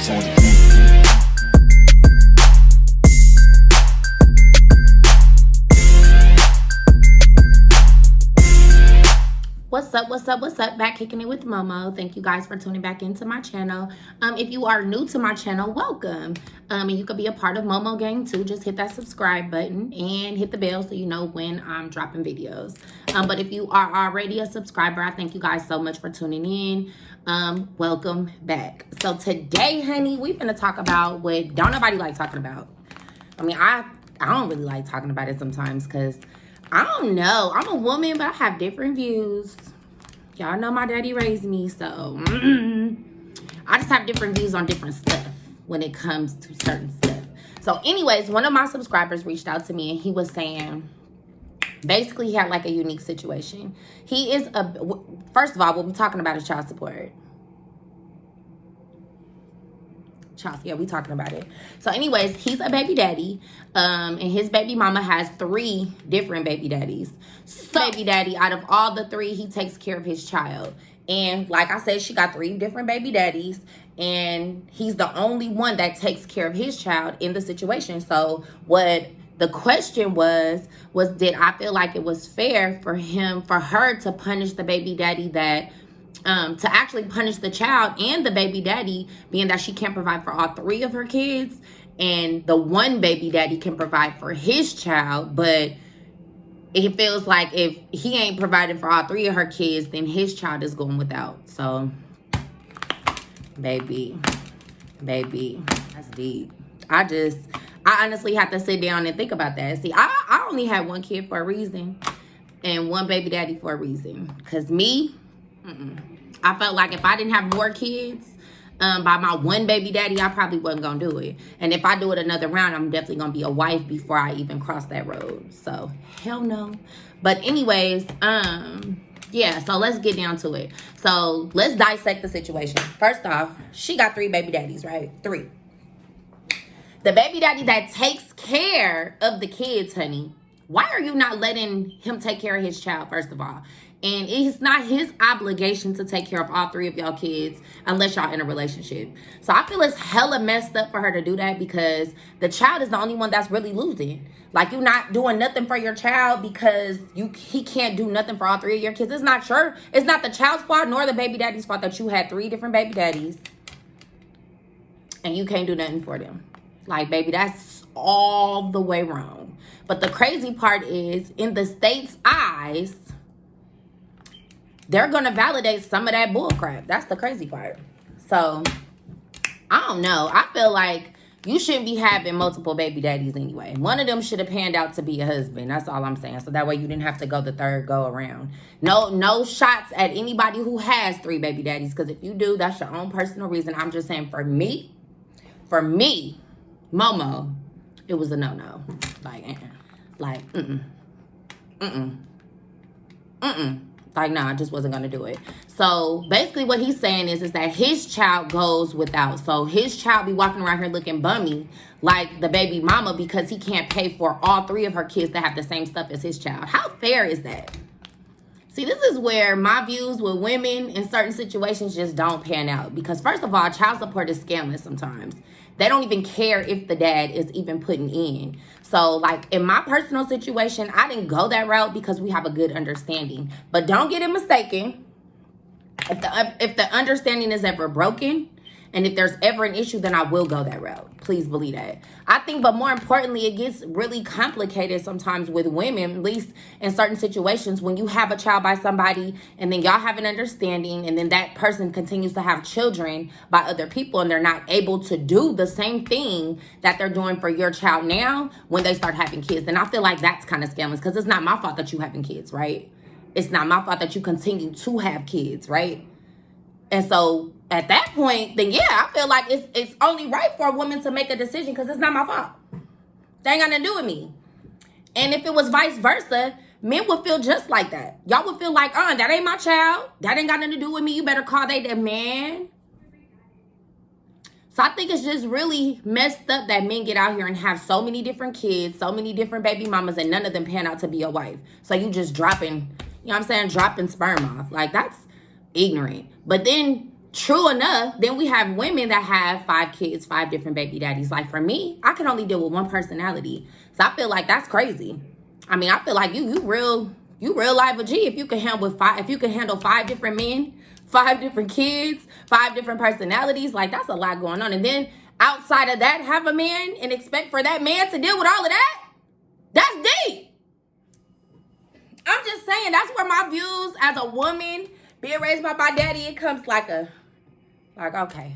What's up? Back kicking it with Momo. Thank you guys for tuning back into my channel. If you are new to my channel, welcome. And you could be a part of Momo gang too. Just hit that subscribe button and hit the bell so you know when I'm dropping videos. But if you are already a subscriber, I thank you guys so much for tuning in. Welcome back. So today, honey, we're gonna talk about what don't nobody like talking about. I mean, I don't really like talking about it sometimes because I don't know. I'm a woman, but I have different views. Y'all know my daddy raised me, so I just have different views on different stuff when it comes to certain stuff. So anyways, one of my subscribers reached out to me and he was saying, basically he had like a unique situation. He is first of all, what we're talking about is child support. Yeah, we talking about it. So anyways, he's a baby daddy, and his baby mama has 3 different baby daddies. So baby daddy, out of all the 3, he takes care of his child. And like I said, she got 3 different baby daddies, and he's the only one that takes care of his child in the situation. So what the question was did I feel like it was fair for her to punish the baby daddy that to actually punish the child and the baby daddy, being that she can't provide for all 3 of her kids, and the one baby daddy can provide for his child, but it feels like if he ain't providing for all 3 of her kids, then his child is going without. So, baby, that's deep. I honestly have to sit down and think about that. See, I only had 1 kid for a reason and 1 baby daddy for a reason. Because me, I felt like if I didn't have more kids by my 1 baby daddy, I probably wasn't going to do it. And if I do it another round, I'm definitely going to be a wife before I even cross that road. So, hell no. But anyways, yeah, so let's get down to it. So, let's dissect the situation. First off, she got 3 baby daddies, right? 3. The baby daddy that takes care of the kids, honey, why are you not letting him take care of his child, first of all? And it's not his obligation to take care of all 3 of y'all kids unless y'all in a relationship. So I feel it's hella messed up for her to do that because the child is the only one that's really losing. Like, you're not doing nothing for your child because he can't do nothing for all 3 of your kids. It's not the child's fault nor the baby daddy's fault that you had 3 different baby daddies and you can't do nothing for them. Like, baby, that's all the way wrong. But the crazy part is, in the state's eyes, they're going to validate some of that bull crap. That's the crazy part. So, I don't know. I feel like you shouldn't be having multiple baby daddies anyway. One of them should have panned out to be a husband. That's all I'm saying. So that way you didn't have to go the 3rd go around. No shots at anybody who has 3 baby daddies. Because if you do, that's your own personal reason. I'm just saying for me, Momo, it was a no-no. Like, nah, I just wasn't going to do it. So, basically what he's saying is that his child goes without. So, his child be walking around here looking bummy like the baby mama because he can't pay for all 3 of her kids that have the same stuff as his child. How fair is that? See, this is where my views with women in certain situations just don't pan out. Because, first of all, child support is scandalous sometimes. They don't even care if the dad is even putting in. So, like, in my personal situation, I didn't go that route because we have a good understanding. But don't get it mistaken. If the understanding is ever broken, and if there's ever an issue, then I will go that route. Please believe that. I think, but more importantly, it gets really complicated sometimes with women, at least in certain situations, when you have a child by somebody and then y'all have an understanding and then that person continues to have children by other people and they're not able to do the same thing that they're doing for your child now when they start having kids. Then I feel like that's kind of scandalous because it's not my fault that you having kids, right? It's not my fault that you continue to have kids, right? And so at that point, then yeah, I feel like it's only right for a woman to make a decision because it's not my fault. They ain't got nothing to do with me. And if it was vice versa, men would feel just like that. Y'all would feel like, that ain't my child. That ain't got nothing to do with me. You better call they man. So I think it's just really messed up that men get out here and have so many different kids, so many different baby mamas, and none of them pan out to be a wife. So you just dropping, dropping sperm off. Like, that's ignorant. But then true enough, then we have women that have 5 kids, 5 different baby daddies. Like for me, I can only deal with one personality. So I feel like that's crazy. I mean, I feel like you real live a G if you can handle 5 different men, 5 different kids, 5 different personalities. Like that's a lot going on. And then outside of that, have a man and expect for that man to deal with all of that? That's deep. I'm just saying, that's where my views as a woman, being raised by my daddy, it comes like okay,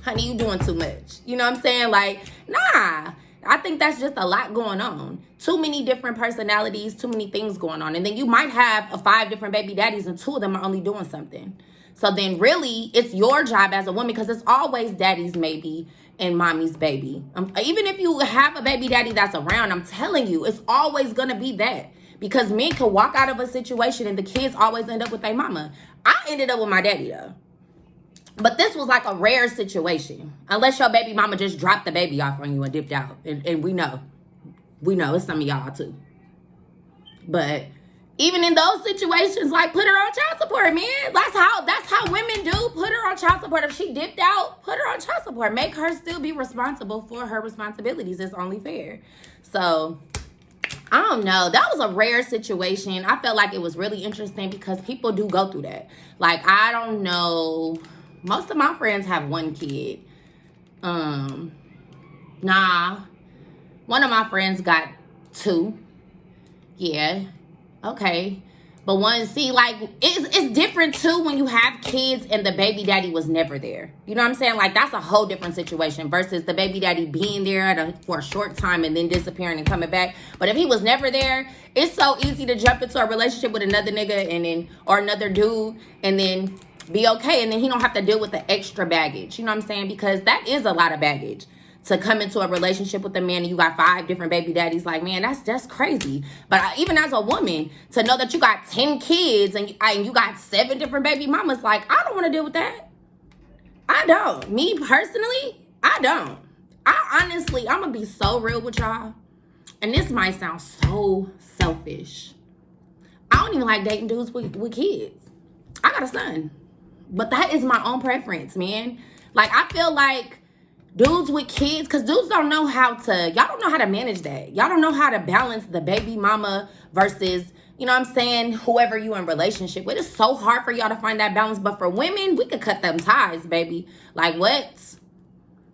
honey, you doing too much. You know what I'm saying? Like, nah. I think that's just a lot going on. Too many different personalities, too many things going on. And then you might have 5 different baby daddies and 2 of them are only doing something. So then really, it's your job as a woman, because it's always daddy's maybe and mommy's baby. Even if you have a baby daddy that's around, I'm telling you, it's always going to be that. Because men can walk out of a situation and the kids always end up with their mama. I ended up with my daddy, though. But this was like a rare situation. Unless your baby mama just dropped the baby off on you and dipped out. And we know. It's some of y'all, too. But even in those situations, like, put her on child support, man. That's how women do. Put her on child support. If she dipped out, put her on child support. Make her still be responsible for her responsibilities. It's only fair. So, I don't know. That was a rare situation. I felt like it was really interesting because people do go through that. Like, I don't know. Most of my friends have 1 kid. One of my friends got 2. Yeah. Okay. But it's different too when you have kids and the baby daddy was never there. You know what I'm saying? Like, that's a whole different situation versus the baby daddy being there for a short time and then disappearing and coming back. But if he was never there, it's so easy to jump into a relationship with another nigga or another dude and then be okay. And then he don't have to deal with the extra baggage. You know what I'm saying? Because that is a lot of baggage. To come into a relationship with a man and you got 5 different baby daddies, like, man, that's crazy. But even as a woman, to know that you got 10 kids and you got 7 different baby mamas, like, I don't want to deal with that. I don't. Me personally, I don't. I honestly, I'm going to be so real with y'all. And this might sound so selfish. I don't even like dating dudes with kids. I got a son. But that is my own preference, man. Like, I feel like dudes with kids, because dudes don't know y'all don't know how to manage that. Y'all don't know how to balance the baby mama versus, you know what I'm saying, whoever you in relationship with. It's so hard for y'all to find that balance. But for women, we could cut them ties, baby. Like, what?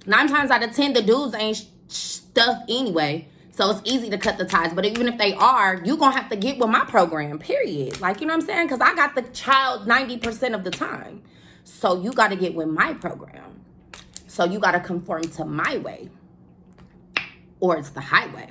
9 times out of 10, the dudes ain't stuff anyway. So it's easy to cut the ties. But even if they are, you going to have to get with my program, period. Like, you know what I'm saying? Because I got the child 90% of the time. So you got to get with my program. So you got to conform to my way or it's the highway.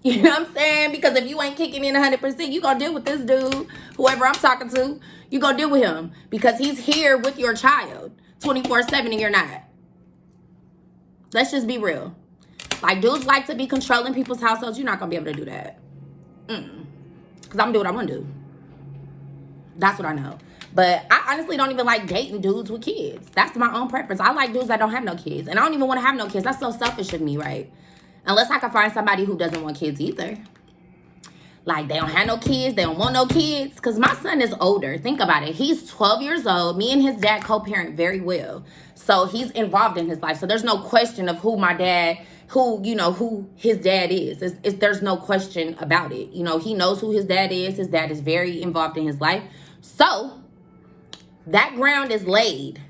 You know what I'm saying? Because if you ain't kicking in 100%, you going to deal with this dude, whoever I'm talking to, you going to deal with him because he's here with your child 24/7 and you're not. Let's just be real. Like, dudes like to be controlling people's households. You're not going to be able to do that. Because I'm going to do what I want to do. That's what I know. But I honestly don't even like dating dudes with kids. That's my own preference. I like dudes that don't have no kids. And I don't even want to have no kids. That's so selfish of me, right? Unless I can find somebody who doesn't want kids either. Like, they don't have no kids. They don't want no kids. Because my son is older. Think about it. He's 12 years old. Me and his dad co-parent very well. So he's involved in his life. So there's no question of who his dad is. There's no question about it. You know, he knows who his dad is. His dad is very involved in his life. So that ground is laid.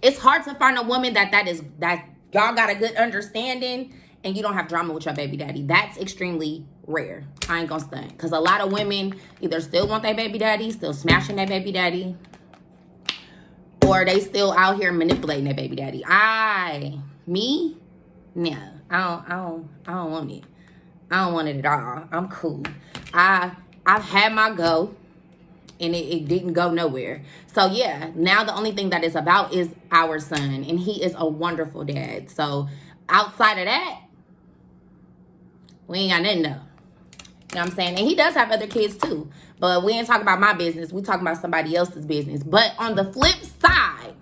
It's hard to find a woman that y'all got a good understanding and you don't have drama with your baby daddy. That's extremely rare. I ain't gonna stunt. Because a lot of women either still want their baby daddy, still smashing their baby daddy, or they still out here manipulating their baby daddy. No, I don't want it. I don't want it at all. I'm cool. I've had my go. And it didn't go nowhere. So, yeah, now the only thing that is about is our son. And he is a wonderful dad. So, outside of that, we ain't got nothing, though. You know what I'm saying? And he does have other kids, too. But we ain't talking about my business. We talking about somebody else's business. But on the flip side,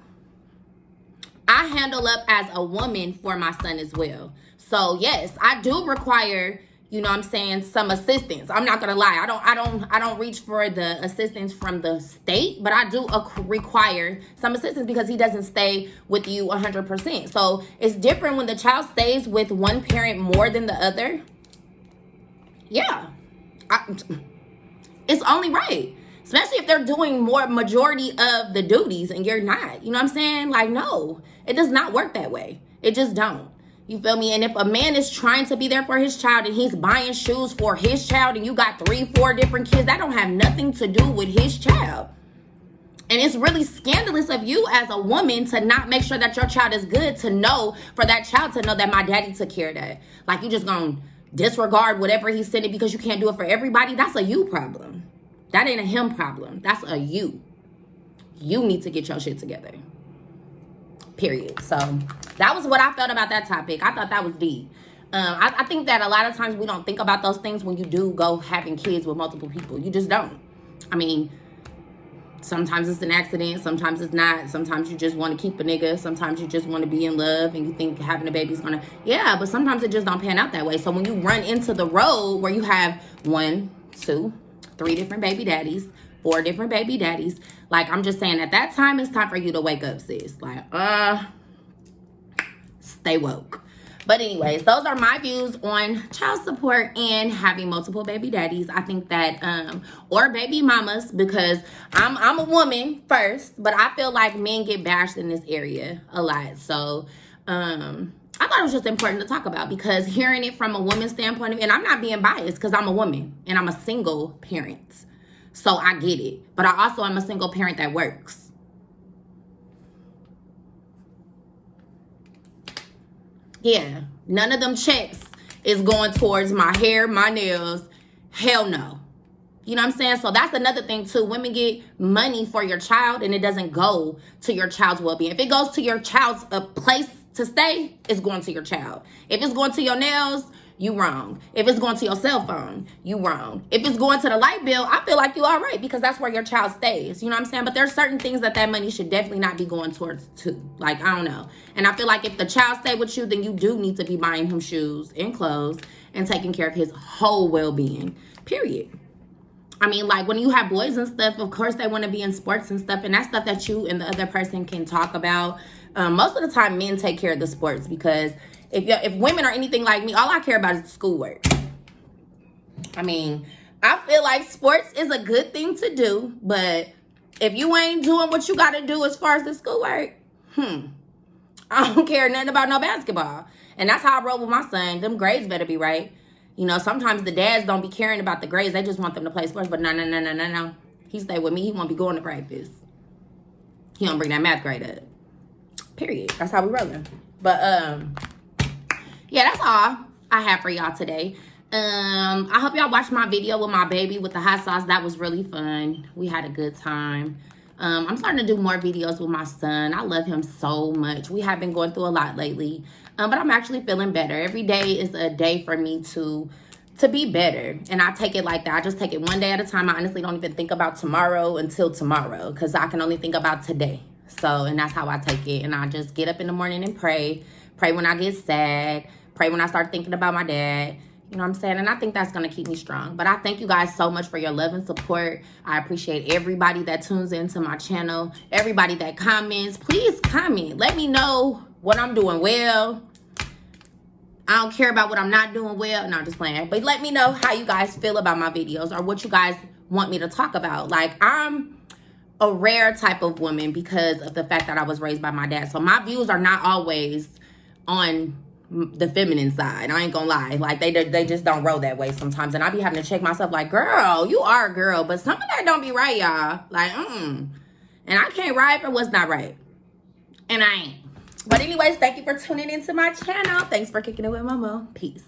I handle up as a woman for my son as well. So, yes, I do require, you know what I'm saying, some assistance. I'm not gonna lie, I don't reach for the assistance from the state, but I do require some assistance because he doesn't stay with you 100%. So it's different when the child stays with one parent more than the other. Yeah, it's only right, especially if they're doing more majority of the duties and you're not. You know what I'm saying? Like, no, it does not work that way. It just don't. You feel me? And if a man is trying to be there for his child and he's buying shoes for his child and you got 3-4 different kids, that don't have nothing to do with his child. And it's really scandalous of you as a woman to not make sure that your child is good, to know, for that child to know that my daddy took care of that. Like, you just gonna disregard whatever he's sending because you can't do it for everybody. That's a you problem. That ain't a him problem. That's a you. You need to get your shit together. Period. So that was what I felt about that topic. I thought that was deep. I think that a lot of times we don't think about those things when you do go having kids with multiple people. You just don't. I mean, sometimes it's an accident. Sometimes it's not. Sometimes you just want to keep a nigga. Sometimes you just want to be in love and you think having a baby's gonna, yeah, but sometimes it just don't pan out that way. So when you run into the road where you have 1, 2, 3 different baby daddies, 4 different baby daddies, like, I'm just saying, at that time, it's time for you to wake up, sis. Like, stay woke. But anyways, those are my views on child support and having multiple baby daddies. I think that, or baby mamas, because I'm a woman first, but I feel like men get bashed in this area a lot. So, I thought it was just important to talk about, because hearing it from a woman's standpoint of view, and I'm not being biased because I'm a woman and I'm a single parent. So I get it. But I also am a single parent that works. Yeah. None of them checks is going towards my hair, my nails. Hell no. You know what I'm saying? So that's another thing too. Women get money for your child and it doesn't go to your child's well-being. If it goes to your child's place to stay, it's going to your child. If it's going to your nails, you wrong. If it's going to your cell phone, you wrong. If it's going to the light bill, I feel like you all right, because that's where your child stays. You know what I'm saying? But there's certain things that money should definitely not be going towards too. Like, I don't know. And I feel like if the child stay with you, then you do need to be buying him shoes and clothes and taking care of his whole well-being, period. I mean, like, when you have boys and stuff, of course they want to be in sports and stuff, and that's stuff that you and the other person can talk about. Most of the time, men take care of the sports, because if women are anything like me, all I care about is schoolwork. I mean, I feel like sports is a good thing to do, but if you ain't doing what you got to do as far as the schoolwork, I don't care nothing about no basketball. And that's how I roll with my son. Them grades better be right. You know, sometimes the dads don't be caring about the grades. They just want them to play sports. But no. He stay with me. He won't be going to practice. He don't bring that math grade up. Period. That's how we rolling. But, yeah, that's all I have for y'all today. I hope y'all watched my video with my baby with the hot sauce. That was really fun. We had a good time. I'm starting to do more videos with my son. I love him so much. We have been going through a lot lately. But I'm actually feeling better. Every day is a day for me to be better. And I take it like that. I just take it one day at a time. I honestly don't even think about tomorrow until tomorrow, because I can only think about today. So, and that's how I take it. And I just get up in the morning and pray. Pray when I get sad. Pray when I start thinking about my dad. You know what I'm saying? And I think that's going to keep me strong. But I thank you guys so much for your love and support. I appreciate everybody that tunes into my channel. Everybody that comments. Please comment. Let me know what I'm doing well. I don't care about what I'm not doing well. No, I'm just playing. But let me know how you guys feel about my videos, or what you guys want me to talk about. Like, I'm a rare type of woman because of the fact that I was raised by my dad. So my views are not always on the feminine side. I ain't gonna lie. Like, they just don't roll that way sometimes. And I be having to check myself like, girl, you are a girl. But some of that don't be right, y'all. Like, And I can't ride for what's not right. And I ain't. But anyways, thank you for tuning into my channel. Thanks for kicking it with Momma. Peace.